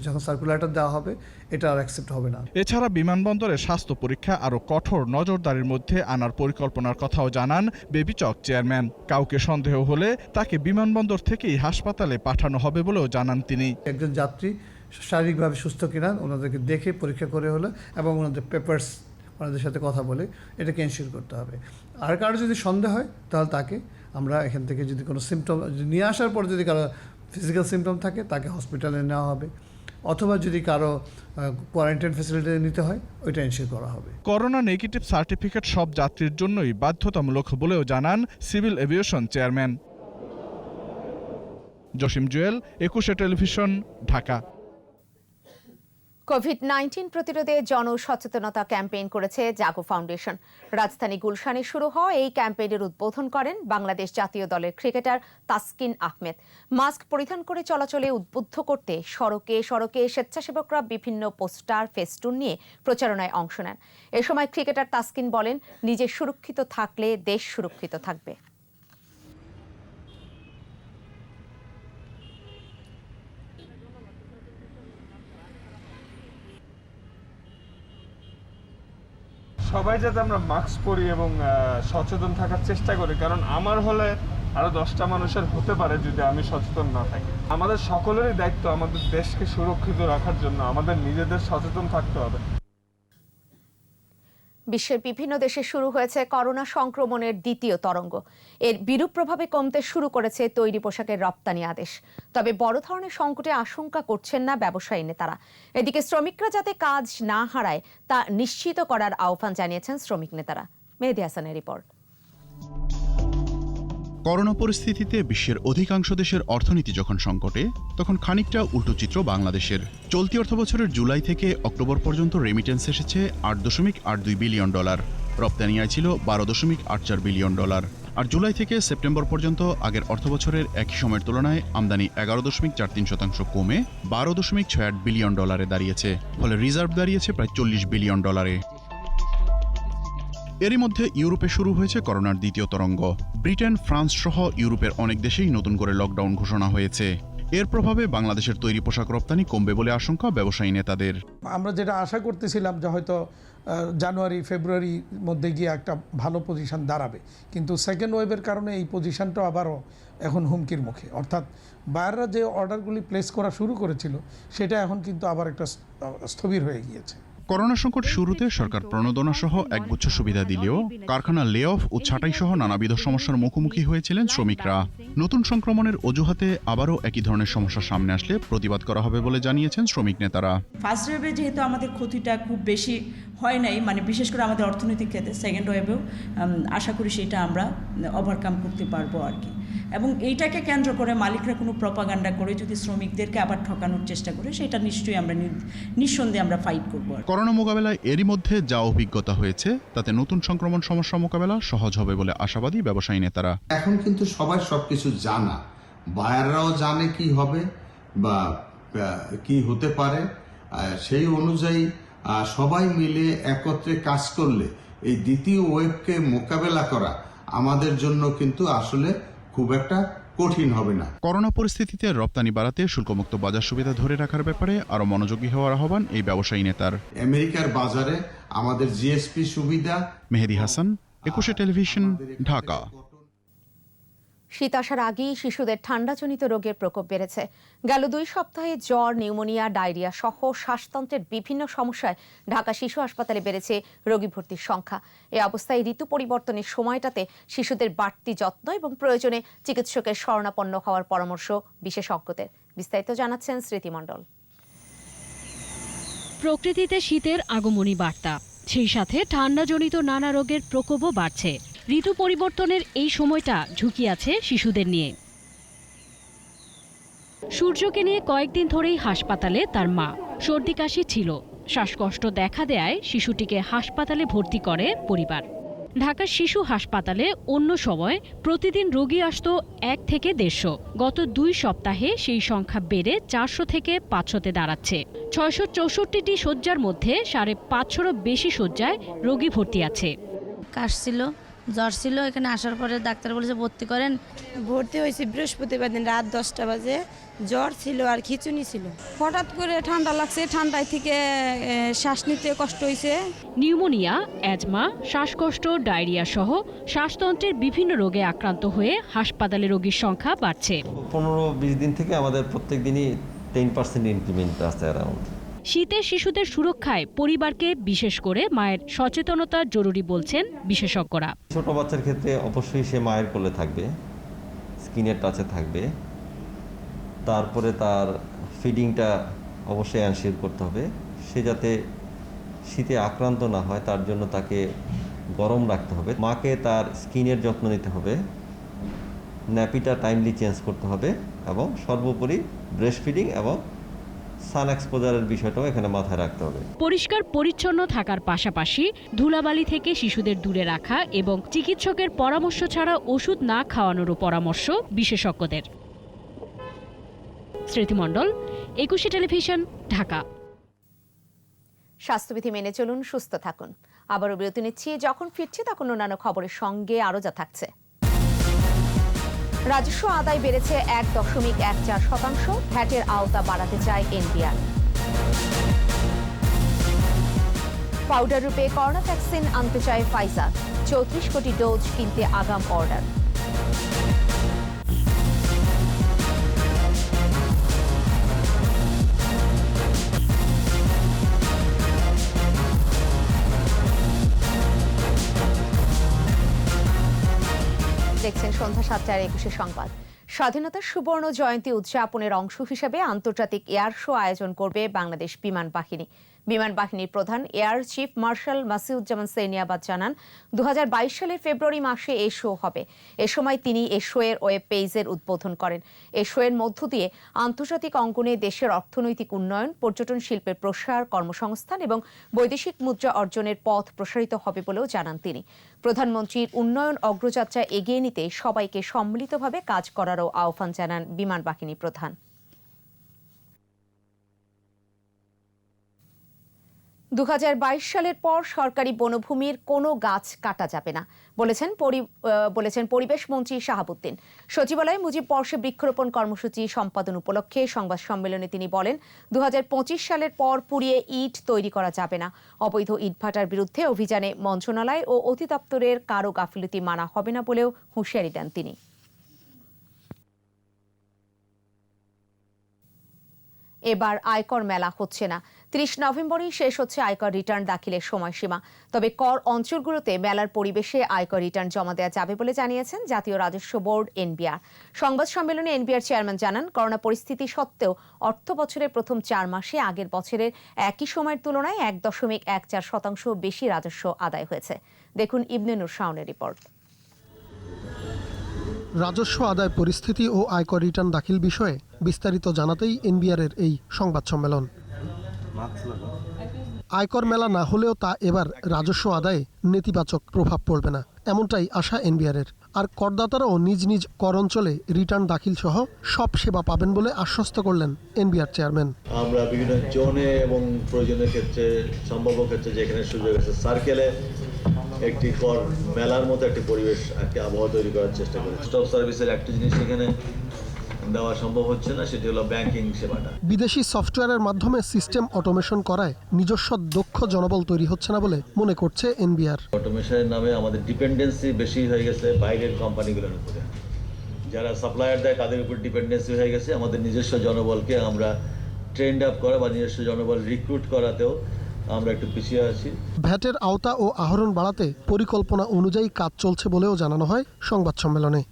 যখন সার্কুলারটা দেওয়া হবে এটা আর অ্যাকসেপ্ট হবে না। এছাড়া বিমানবন্দরে স্বাস্থ্য পরীক্ষা আরও কঠোর নজরদারির মধ্যে আনার পরিকল্পনার কথাও জানান বেবিচক চেয়ারম্যান। কাউকে সন্দেহ হলে তাকে বিমানবন্দর থেকেই হাসপাতালে পাঠানো হবে বলেও জানান তিনি। একজন যাত্রী শারীরিকভাবে সুস্থ কিনা ওনাদেরকে দেখে পরীক্ষা করে হলো এবং ওনাদের পেপারস ওনাদের সাথে কথা বলে এটাকে এনশিওর করতে হবে। আর কারো যদি সন্দেহ হয় তাহলে তাকে আমরা এখান থেকে যদি কোনো সিমটম নিয়ে আসার পর যদি কারো ফিজিক্যাল সিমটম থাকে তাকে হসপিটালে নেওয়া হবে, অথবা যদি কারো কোয়ারেন্টাইন ফ্যাসিলিটি নিতে হয় ওইটা এনশিওর করা হবে। করোনা নেগেটিভ সার্টিফিকেট সব যাত্রীর জন্যই বাধ্যতামূলক বলেও জানান civil aviation chairman. Jasim Jewel, 21 television, Dhaka. COVID-19 প্রতিরোধে জনসচেতনতা ক্যাম্পেইন করেছে জাগো ফাউন্ডেশন। রাজধানী গুলশানে শুরু হওয়া এই ক্যাম্পেইনের উদ্বোধন করেন বাংলাদেশ জাতীয় দলের ক্রিকেটার তাসকিন আহমেদ। মাস্ক পরিধান করে চলাচলে উদ্বুদ্ধ করতে সড়কে সড়কে স্বেচ্ছাসেবকরা বিভিন্ন পোস্টার, ফেস্টুন নিয়ে প্রচারণায় অংশ নেন। এ সময় ক্রিকেটার তাসকিন বলেন, নিজে সুরক্ষিত থাকলে দেশ সুরক্ষিত থাকবে। সবাই যাতে আমরা মাস্ক পরি এবং সচেতন থাকার চেষ্টা করি, কারণ আমার হলে আরো 10টা মানুষের হতে পারে যদি আমি সচেতন না থাকি। আমাদের সকলেরই দায়িত্ব আমাদের দেশকে সুরক্ষিত রাখার জন্য আমাদের নিজেদের সচেতন থাকতে হবে। বিশ্বের বিভিন্ন দেশে শুরু হয়েছে করোনা সংক্রমণের দ্বিতীয় তরঙ্গ। এর বিরূপ প্রভাবে কমতে শুরু করেছে তৈরি পোশাকের রপ্তানি আদেশ। তবে বড় ধরনের সংকটে আশঙ্কা করছেন না ব্যবসায়ী নেতারা। এদিকে শ্রমিকরা যাতে কাজ না হারায় তা নিশ্চিত করার আহ্বান জানিয়েছেন শ্রমিক নেতারা। মেহেদী হাসানের রিপোর্ট। করোনা পরিস্থিতিতে বিশ্বের অধিকাংশ দেশের অর্থনীতি যখন সংকটে, তখন খানিকটা উল্টো চিত্র বাংলাদেশের। চলতি অর্থবছরের জুলাই থেকে অক্টোবর পর্যন্ত রেমিটেন্স এসেছে $8.82 বিলিয়ন, রপ্তানি আয় ছিল $12.84 বিলিয়ন। আর জুলাই থেকে সেপ্টেম্বর পর্যন্ত আগের অর্থবছরের একই সময়ের তুলনায় আমদানি 11.43% কমে $12.68 বিলিয়ন দাঁড়িয়েছে। ফলে রিজার্ভ দাঁড়িয়েছে প্রায় $40 বিলিয়ন। এরই মধ্যে ইউরোপে শুরু হয়েছে করোনার দ্বিতীয় তরঙ্গ। ব্রিটেন, ফ্রান্স সহ ইউরোপের অনেক দেশেই নতুন করে লকডাউন ঘোষণা হয়েছে। এর প্রভাবে বাংলাদেশের তৈরি পোশাক রপ্তানি কমবে বলে আশঙ্কা ব্যবসায়ী নেতাদের। আমরা যেটা আশা করতেছিলাম যে হয়তো জানুয়ারি ফেব্রুয়ারির মধ্যে গিয়ে একটা ভালো পজিশন দাঁড়াবে, কিন্তু সেকেন্ড ওয়েভের কারণে এই পজিশনটা আবারও এখন হুমকির মুখে। অর্থাৎ বায়াররা যে অর্ডারগুলি প্লেস করা শুরু করেছিল সেটা এখন কিন্তু আবার একটা স্থবির হয়ে গিয়েছে। করোনা সংকট শুরুতে সরকার প্রণোদনা সহ একগুচ্ছ সুবিধা দিলেও কারখানা লে অফ ও ছাঁটাই সহ নানাবিধ সমস্যার মুখোমুখি হয়েছিলেন শ্রমিকরা। নতুন সংক্রমণের অজুহাতে আবারও একই ধরনের সমস্যার সামনে আসলে প্রতিবাদ করা হবে বলে জানিয়েছেন শ্রমিক নেতারা। ফার্স্ট ওয়েভে যেহেতু আমাদের ক্ষতিটা খুব বেশি হয় নাই, মানে বিশেষ করে আমাদের অর্থনৈতিক ক্ষেত্রে, সেকেন্ড ওয়েভেও আশা করি সেটা আমরা ওভারকাম করতে পারবো আর কি। এবং এইটাকে কেন্দ্র করে মালিকরা কোনো প্রপাগান্ডা করে যদি শ্রমিকদেরকে আবার ঠকানোর চেষ্টা করে, সেটা নিশ্চয়ই আমরা নিঃসন্দেহে আমরা ফাইট করবো। করোনা মোকাবেলায় এরই মধ্যে যা অভিজ্ঞতা হয়েছে তাতে নতুন সংক্রমণ সমস্যা মোকাবেলা সহজ হবে বলে আশাবাদী ব্যবসায়ী নেতারা। এখন কিন্তু সবাই সবকিছু জানা, বায়াররাও জানে কি হবে বা কি হতে পারে। সেই অনুযায়ী সবাই মিলে একত্রে কাজ করলে এই দ্বিতীয় ওয়েভকে মোকাবেলা করা আমাদের জন্য কিন্তু আসলে খুব একটা কঠিন হবে না। করোনা পরিস্থিতিতে রপ্তানি বাড়াতে শুল্কমুক্ত বাজার সুবিধা ধরে রাখার ব্যাপারে আরো মনোযোগী হওয়ার আহ্বান এই ব্যবসায়ী নেতার। আমেরিকার বাজারে আমাদের জিএসপি সুবিধা। মেহেদী হাসান, 21 টেলিভিশন, ঢাকা। শীত আসার আগেই শিশুদের ঠান্ডাজনিত রোগের প্রকোপ বেড়েছে। গেল 2 সপ্তাহে জ্বর, নিউমোনিয়া, ডায়রিয়া সহ শ্বাসতন্ত্রের বিভিন্ন সমস্যায় ঢাকা শিশু হাসপাতালে বেড়েছে রোগী ভর্তির সংখ্যা। এ অবস্থায় ঋতু পরিবর্তনের সময়টাতে শিশুদের বাড়তি যত্ন এবং প্রয়োজনে চিকিৎসকের শরণাপন্ন হওয়ার পরামর্শ বিশেষজ্ঞদের। বিস্তারিত জানাচ্ছেন স্মৃতি মণ্ডল। প্রকৃতিতে শীতের আগমনী বার্তা, সেই সাথে ঠান্ডাজনিত নানা রোগের প্রকোপও বাড়ছে। ঋতু পরিবর্তনের এই সময়টা ঝুঁকি আছে শিশুদের নিয়ে। সূর্যকে নিয়ে কয়েকদিন ধরেই হাসপাতালে তার মা। সর্দি কাশি ছিল, শ্বাসকষ্ট দেখা দেয়ায় শিশুটিকে হাসপাতালে ভর্তি করে পরিবার। ঢাকার শিশু হাসপাতালে অন্য সময় প্রতিদিন রোগী আসত 1 থেকে 150। গত 2 সপ্তাহে সেই সংখ্যা বেড়ে 400 থেকে 500-তে দাঁড়াচ্ছে। 664টি শয্যার মধ্যে 550-ও বেশি শয্যায় রোগী ভর্তি আছে। কাশ ছিল, জ্বর ছিল, এখানে আসার পরে ডাক্তার বলেছে ভর্তি করেন। ভর্তি হয়েছি বৃহস্পতিবার দিন রাত 10টা বাজে। জ্বর ছিল আর খিচুনি ছিল। হঠাৎ করে ঠান্ডা লাগছে, ঠান্ডায় থেকে শ্বাস নিতে কষ্ট হয়েছে। নিউমোনিয়া, অ্যাজমা, শ্বাসকষ্ট, ডায়রিয়া সহ শ্বাসতন্ত্রের বিভিন্ন রোগে আক্রান্ত হয়ে হাসপাতালে রোগীর সংখ্যা বাড়ছে। 15-20 দিন থেকে আমাদের প্রত্যেক দিনই 10% ইনক্রিমেন্ট আসছে অ্যারাউন্ড। শীতে শিশুদের সুরক্ষায় পরিবারকে, বিশেষ করে মায়ের সচেতনতা জরুরি বলছেন বিশেষজ্ঞরা। ছোট বাচ্চার ক্ষেত্রে অবশ্যই সে মায়ের কোলে থাকবে, স্কিনের টাচে থাকবে, তারপরে তার ফিডিংটা অবশ্যই এনশিওর করতে হবে। সে যাতে শীতে আক্রান্ত না হয় তার জন্য তাকে গরম রাখতে হবে। মাকে তার স্কিনের যত্ন নিতে হবে, ন্যাপিটা টাইমলি চেঞ্জ করতে হবে এবং সর্বোপরি ব্রেস্ট ফিডিং এবং সান এক্সপোজারের বিষয়টাও এখানে মাথায় রাখতে হবে। পরিষ্কার পরিচ্ছন্ন থাকার পাশাপাশি ধুলাবালি থেকে শিশুদের দূরে রাখা এবং চিকিৎসকের পরামর্শ ছাড়া ওষুধ না খাওয়ানোরও পরামর্শ বিশেষজ্ঞদের। স্মৃতি মণ্ডল, 21 টেলিভিশন, ঢাকা। স্বাস্থ্যবিধি মেনে চলুন, সুস্থ থাকুন। আবারও বিরতি নিচ্ছি। যখন ফিরছি তখন অন্যান্য খবরের সঙ্গে আরও যা থাকছে। রাজস্ব আদায় বেড়েছে 1.14%। ভ্যাটের আওতা বাড়াতে চায় এনবিআর। পাউডার রূপে করোনা ভ্যাকসিন আনতে চায় ফাইজার। 34 কোটি ডোজ কিনতে আগাম অর্ডার। 7:21 সংবাদ। স্বাধীনতার সুবর্ণ জয়ন্তী উদযাপনের অংশ হিসেবে আন্তর্জাতিক এয়ার শো আয়োজন করবে বাংলাদেশ বিমান বাহিনী। বিমান বাহিনীর প্রধান এয়ার চিফ মার্শাল মাসিউজ্জামান সেনিয়াবাদ জানান, 2022 সালের ফেব্রুয়ারি মাসে এই শো হবে। এ সময় তিনি এই শো এর ওয়েব পেজের উদ্বোধন করেন। এই শো এর মধ্য দিয়ে আন্তর্জাতিক অঙ্গনে দেশের অর্থনৈতিক উন্নয়ন, পর্যটন শিল্পের প্রসার, কর্মসংস্থান এবং বৈদেশিক মুদ্রা অর্জনের পথ প্রসারিত হবে বলেও জানান তিনি। প্রধানমন্ত্রীর উন্নয়ন অগ্রযাত্রা এগিয়ে নিতে সবাইকে সম্মিলিতভাবে কাজ করারও আহ্বান জানান বিমান বাহিনী প্রধান। 2022 সালের পর সরকারি বনভূমির কোনো গাছ কাটা যাবে না বলেছেন পরিবেশ মন্ত্রী শাহাবুদ্দিন। সচিবালয়ে মুজিব বর্ষে বৃক্ষরোপণ কর্মসূচি সম্পাদন উপলক্ষে সংবাদ সম্মেলনে তিনি বলেন, 2025 সালের পর পুড়িয়ে ইট তৈরি করা যাবে না। অবৈধ ইটভাটার বিরুদ্ধে অভিযানে মন্ত্রণালয় ও অধিদপ্তরের কারো গাফিলতি মানা হবে না বলেও হুঁশিয়ারি দেন তিনি। এবার আয়কর মেলা হচ্ছে না। 30 নভেম্বরই শেষ হচ্ছে আয়কর রিটার্ন দাখিলের সময়সীমা। তবে কর অঞ্চলগুলোতে মেলার পরিবেশে আয়কর রিটার্ন জমা দেওয়া যাবে বলে জানিয়েছেন জাতীয় রাজস্ব বোর্ড এনবিআর। সংবাদ সম্মেলনে এনবিআর চেয়ারম্যান জানান, করোনা পরিস্থিতি সত্ত্বেও অর্থ বছরের প্রথম 4 মাসে আগের বছরের একই সময়ের তুলনায় 1.14% বেশি রাজস্ব আদায় হয়েছে। দেখুন ইবনে নূর শাওনের রিপোর্ট। রাজস্ব আদায় পরিস্থিতি ও আয়কর রিটার্ন দাখিল বিষয়ে বিস্তারিত জানাতেই এনবিআরের এই সংবাদ সম্মেলন। আয়কর মেলা না হলেও তা এবার রাজস্ব আদায়ে নেতিবাচক প্রভাব পড়বে না, এমনটাই আশা এনবিআরের। আর করদাতারাও নিজ নিজ কর অঞ্চলে রিটার্ন দাখিল সহ সব সেবা পাবেন বলে আশ্বস্ত করলেন এনবিআর চেয়ারম্যান। আমরা বিভিন্ন জোনে এবং প্রয়োজনের ক্ষেত্রে, সম্ভাব্য ক্ষেত্রে যেখানে সুযোগ আছে, সার্কেলে একটি কর মেলার মতো একটি পরিবেশ, একটি আবহাওয়া তৈরি করার চেষ্টা করি। স্টপ সার্ভিসের একটা জিনিস এখানে দেওয়া সম্ভব হচ্ছে না, সেটি হলো ব্যাংকিং সেবাটা। বিদেশি সফটওয়্যারের মাধ্যমে সিস্টেম অটোমেশন করায় নিজস্ব দক্ষ জনবল তৈরি হচ্ছে না বলে মনে করছে এনবিআর। অটোমেশনের নামে আমাদের ডিপেন্ডেন্সি বেশি হয়ে গেছে বাইরের কোম্পানিগুলোর উপরে। যারা সাপ্লায়ার দেয় তাদের উপর ডিপেন্ডেন্সি হয়ে গেছে। আমাদের নিজস্ব জনবলকে আমরা ট্রেন্ড আপ করা বা নিজস্ব জনবল রিক্রুট করাতেও আমরা একটু পিছিয়ে আছি। ভ্যাটের আওতা ও আহরণ বাড়াতে পরিকল্পনা অনুযায়ী কাজ চলছে বলেও জানানো হয় সংবাদ সম্মেলনে।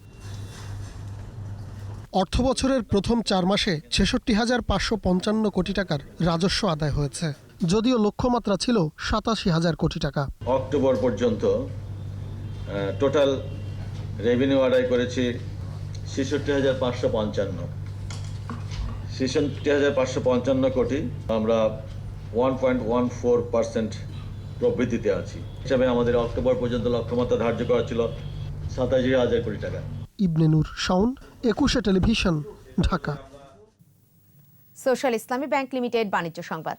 অর্থ বছরের প্রথম 4 মাসে 66,555 কোটি টাকার রাজস্ব আদায় হয়েছে, যদিও লক্ষ্যমাত্রা ছিল 87,000 কোটি টাকা। অক্টোবর পর্যন্ত টোটাল রেভিনিউ আদায় করেছি 66,555 কোটি। আমরা 1.14% প্রবৃদ্ধিতে আছি। হিসাবে আমাদের অক্টোবর পর্যন্ত লক্ষ্যমাত্রা ধার্য করা ছিল 87,000 কোটি টাকা। ইবনে নূর শাওন, 21 টেলিভিশন, ঢাকা। সোশ্যাল ইসলামী ব্যাংক লিমিটেড বাণিজ্য সংবাদ।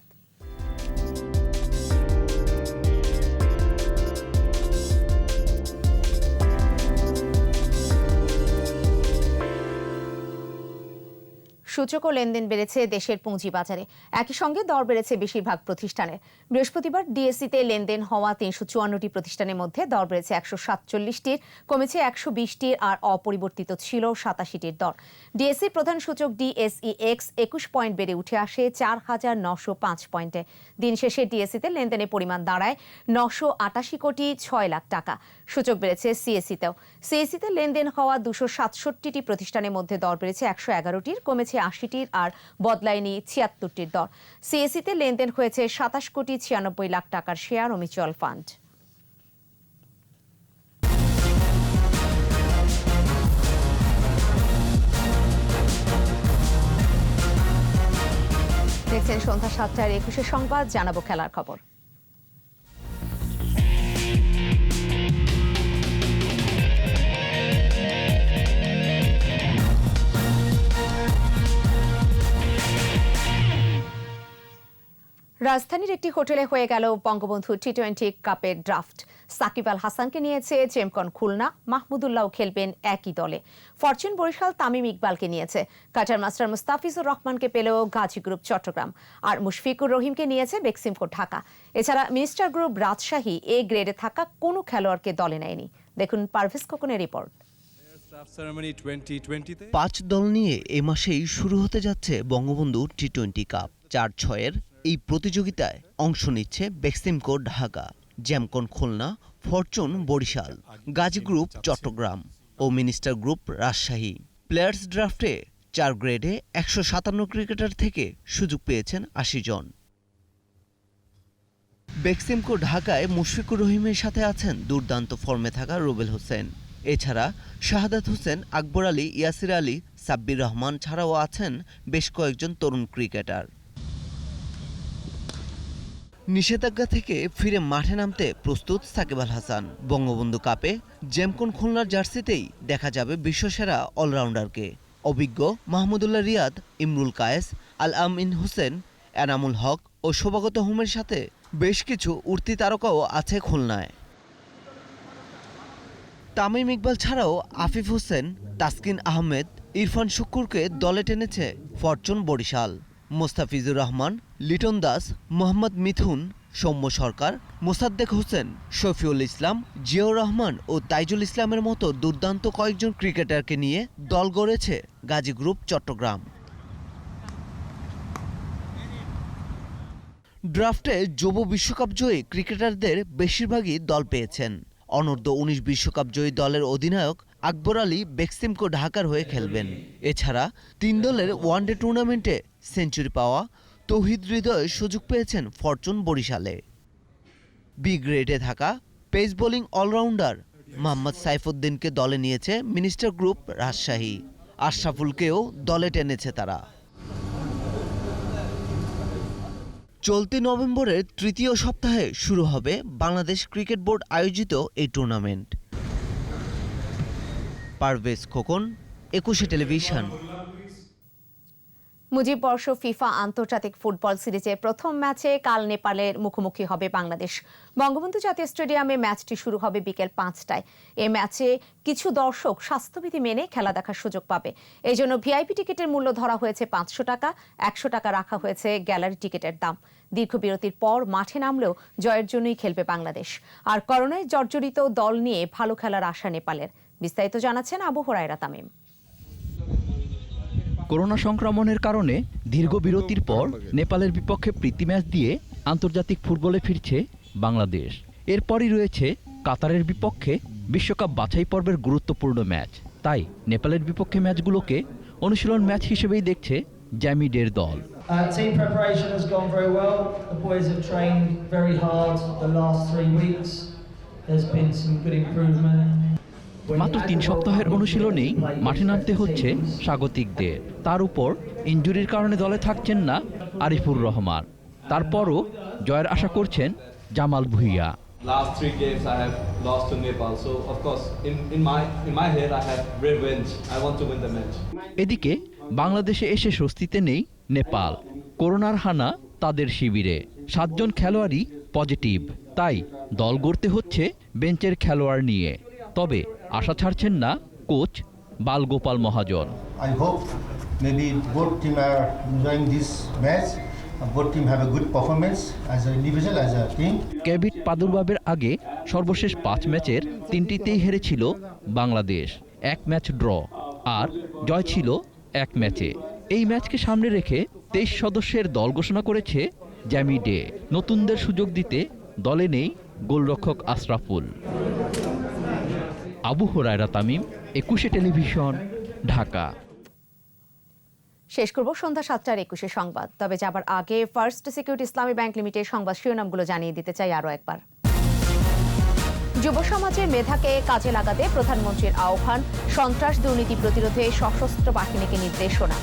সূচক ও লেনদেন বেড়েছে দেশের পুঁজিবাজারে, একই সঙ্গে দর বেড়েছে বেশিরভাগ প্রতিষ্ঠানের। বৃহস্পতিবার ডিএসইতে লেনদেন হওয়া 354টি প্রতিষ্ঠানের মধ্যে দর বেড়েছে 147টির, কমেছে 120টির, আর অপরিবর্তিত ছিল 87টির দর। ডিএসই প্রধান সূচক ডিএসইএক্স 21 পয়েন্ট বেড়ে উঠে আসে 4,905 পয়েন্টে। দিন শেষে ডিএসইতে লেনদেনের পরিমাণ দাঁড়ায় 988 কোটি 6 লাখ টাকা। সূচক বেড়েছে সিএসইতেও। সিএসইতে লেনদেন হওয়া 267টি প্রতিষ্ঠানের মধ্যে দর বেড়েছে 111টির, কমেছে 80টির, আর বদলায়নি 76টির দর। সিএসইতে লেনদেন হয়েছে 27 কোটি 96 লাখ টাকার শেয়ার ও মিউচুয়াল ফান্ড। দেখছেন সন্ধ্যা 7:21 সংবাদ। জানাবো খেলার খবর। রাজধানীর একটি হোটেলে হয়ে গেল বঙ্গবন্ধু টি-20 কাপের ড্রাফট। সাকিব আল হাসানকে নিয়েছে চেমকন খুলনা, মাহমুদুল্লাহ খেলবেন একই দলে। ফরচুন বরিশাল তামিম ইকবালকে নিয়েছে, কাটার মাস্টার মুস্তাফিজুর রহমানকে পেলেও গাজী গ্রুপ চট্টগ্রাম, আর মুশফিকুর রহিমকে নিয়েছে বেক্সিমকো ঢাকা। এছাড়া মিনিস্টার গ্রুপ রাজশাহী এ গ্রেডে থাকা কোনো খেলোয়াড়কে দলে নেয়নি। দেখুন পারভেজ খোকনের রিপোর্ট। 5 দল নিয়ে এ মাসেই শুরু হতে যাচ্ছে বঙ্গবন্ধু টি-20 কাপ। 4-6-এর এই প্রতিযোগিতায় অংশ নিচ্ছে বেক্সিমকো ঢাকা, জ্যামকন খুলনা, ফরচুন বরিশাল, গাজী গ্রুপ চট্টগ্রাম ও মিনিস্টার গ্রুপ রাজশাহী। প্লেয়ার্স ড্রাফটে 4 গ্রেডে 157 ক্রিকেটার থেকে সুযোগ পেয়েছেন 80 জন। বেক্সিমকো ঢাকায় মুশফিকুর রহিমের সাথে আছেন দুর্দান্ত ফর্মে থাকা রুবেল হোসেন। এছাড়া শাহাদাত হোসেন, আকবর আলী, ইয়াসির আলী, সাব্বির রহমান ছাড়াও আছেন বেশ কয়েকজন তরুণ ক্রিকেটার। নিষেধাজ্ঞা থেকে ফিরে মাঠে নামতে প্রস্তুত সাকিব আল হাসান। বঙ্গবন্ধু কাপে জেমকন খুলনার জার্সিতেই দেখা যাবে বিশ্বসেরা অলরাউন্ডারকে। অভিজ্ঞ মাহমুদুল্লাহ রিয়াদ, ইমরুল কায়েস, আল আমিন হোসেন, এনামুল হক ও শোভাগত হোমের সাথে বেশ কিছু উঠতি তারকাও আছে খুলনায়। তামিম ইকবাল ছাড়াও আফিফ হোসেন, তাসকিন আহমেদ, ইরফান শুক্কুরকে দলে টেনেছে ফরচুন বরিশাল। মোস্তাফিজুর রহমান, লিটন দাস, মোহাম্মদ মিথুন, সৌম্য সরকার, মোসাদ্দেক হোসেন, শফিউল ইসলাম, জিয়াউর রহমান ও তাইজুল ইসলামের মতো দুর্দান্ত কয়েকজন ক্রিকেটারকে নিয়ে দল গড়েছে গাজী গ্রুপ চট্টগ্রাম। ড্রাফটে যুব বিশ্বকাপ জয়ী ক্রিকেটারদের বেশিরভাগই দল পেয়েছেন। অনূর্ধ্ব-19 বিশ্বকাপ জয়ী দলের অধিনায়ক আকবর আলী বেক্সিমকো ঢাকার হয়ে খেলবেন। এছাড়া 3 দলের ওয়ানডে টুর্নামেন্টে সেঞ্চুরি পাওয়া তৌহিদ হৃদয় সুযোগ পেয়েছেন ফরচুন বরিশালে। বি গ্রেডে থাকা পেস বোলিং অলরাউন্ডার মোহাম্মদ সাইফুদ্দিনকে দলে নিয়েছে মিনিস্টার গ্রুপ রাজশাহী। আশরাফুলকেও দলে টেনেছে তারা। চলতি নভেম্বরের 3য় সপ্তাহে শুরু হবে বাংলাদেশ ক্রিকেট বোর্ড আয়োজিত এই tournament. Parvez Khokon, 21 television. Mujib Borsho FIFA আন্তর্জাতিক ফুটবল সিরিজের প্রথম ম্যাচে কাল নেপালের মুখোমুখি হবে বাংলাদেশ। বঙ্গবন্ধু জাতীয় স্টেডিয়ামে ম্যাচটি শুরু হবে বিকেল 5টায়। এই ম্যাচে কিছু দর্শক স্বাস্থ্যবিধি মেনে খেলা দেখার সুযোগ পাবে। এই জন্য ভিআইপি টিকিটের মূল্য ধরা হয়েছে 500 টাকা, 100 টাকা রাখা হয়েছে গ্যালারি টিকিটের দাম। দীর্ঘ বিরতির পর মাঠে নামলেও জয়ের জন্যই খেলবে বাংলাদেশ। আর করোনায় জর্জরিত দল নিয়ে ভালো খেলার আশা নেপালের। বিস্তারিত জানাচ্ছেন আবু হুরায়রা তামিম। করোনা সংক্রমণের কারণে দীর্ঘ বিরতির পর নেপালের বিপক্ষে প্রীতি ম্যাচ দিয়ে আন্তর্জাতিক ফুটবলে ফিরছে বাংলাদেশ। এরপরই রয়েছে কাতারের বিপক্ষে বিশ্বকাপ বাছাই পর্বের গুরুত্বপূর্ণ ম্যাচ। তাই নেপালের বিপক্ষে ম্যাচগুলোকে অনুশীলন ম্যাচ হিসেবেই দেখছে জ্যামিডের দল। Team preparation has gone very well. The boys have trained very hard the last 3 weeks. There's been some good improvement. মাত্র 3 সপ্তাহের অনুশীলনেই মাঠে নামতে হচ্ছে স্বাগতিকদের। তার উপর ইনজুরির কারণে দলে থাকছেন না আরিফুর রহমান। তারপরও জয়ের আশা করছেন Jamal Bhuiyan. Last 3 games I have lost to Nepal, so of course in my head I have revenge. I want to win the match. এদিকে বাংলাদেশে এসে স্বস্তিতে নেই নেপাল। করোনার হানা তাদের শিবিরে। 7 জন খেলোয়াড়ই পজিটিভ। তাই দল গড়তে হচ্ছে বেঞ্চের খেলোয়াড় নিয়ে। তবে আশা ছাড়ছেন না coach Balgopal Mahajan. I hope maybe both team are enjoying this match. Both team have a good performance as an individual, as a team. কেভিট প্রাদুর্ভাবের আগে সর্বশেষ 5 ম্যাচের 3টিতেই হেরেছিল বাংলাদেশ। 1 ম্যাচ ড্র আর জয় ছিল 1 ম্যাচে। এই ম্যাচকে সামনে রেখে 23 সদস্যের দল ঘোষণা করেছে জ্যামিডে। নতুনদের সুযোগ দিতে দলে নেই গোলরক্ষক আশরাফুল। আবু হুরায়রা তামিম, 21 টেলিভিশন, ঢাকা। শেষ করব সন্ধ্যা 7টার 21 সংবাদ। তবে যাবার আগে ফার্স্ট সিকিউরিটি ইসলামী ব্যাংক লিমিটেড সংবাদ শিরোনামগুলো জানিয়ে দিতে চাই আরও একবার। যুব সমাজের মেধাকে কাজে লাগাতে প্রধানমন্ত্রীর আহ্বান, সন্ত্রাস দুর্নীতি প্রতিরোধে সশস্ত্র বাহিনীকে নির্দেশনা।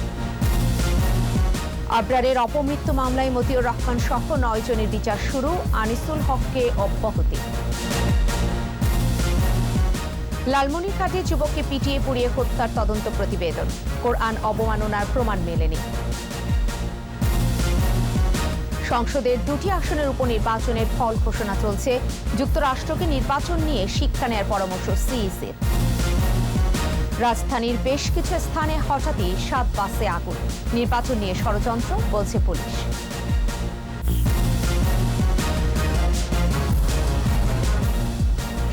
আবরারের অপমৃত্যু মামলায় মতিউর রহমান সহ 9 জনের বিচার শুরু, আনিসুল হককে অব্যাহতি। লালমনিরহাটে যুবককে পিটিয়ে পুড়িয়ে হত্যার তদন্ত প্রতিবেদন, কোরআন অবমাননার প্রমাণ মেলেনি। সংসদের 2টি আসনের উপনির্বাচনের ফল ঘোষণা চলছে, যুক্তরাষ্ট্রকে নির্বাচন নিয়ে শিক্ষা নেয়ার পরামর্শ সিইসির। রাজধানীর বেশ কিছু স্থানে হঠাৎই 7 বাসে আগুন, নির্বাচন নিয়ে ষড়যন্ত্র বলছে পুলিশ।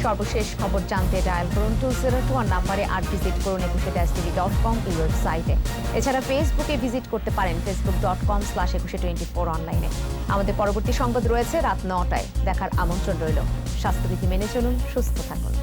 সর্বশেষ খবর জানতে ডায়াল করুন 2021 নাম্বারে আর ভিজিট করুন 21tv.com এই ওয়েবসাইটে। এছাড়া ফেসবুকে ভিজিট করতে পারেন facebook.com/2124 অনলাইনে। আমাদের পরবর্তী সংবাদ রয়েছে রাত 9টায়, দেখার আমন্ত্রণ রইল। স্বাস্থ্যবিধি মেনে চলুন, সুস্থ থাকুন।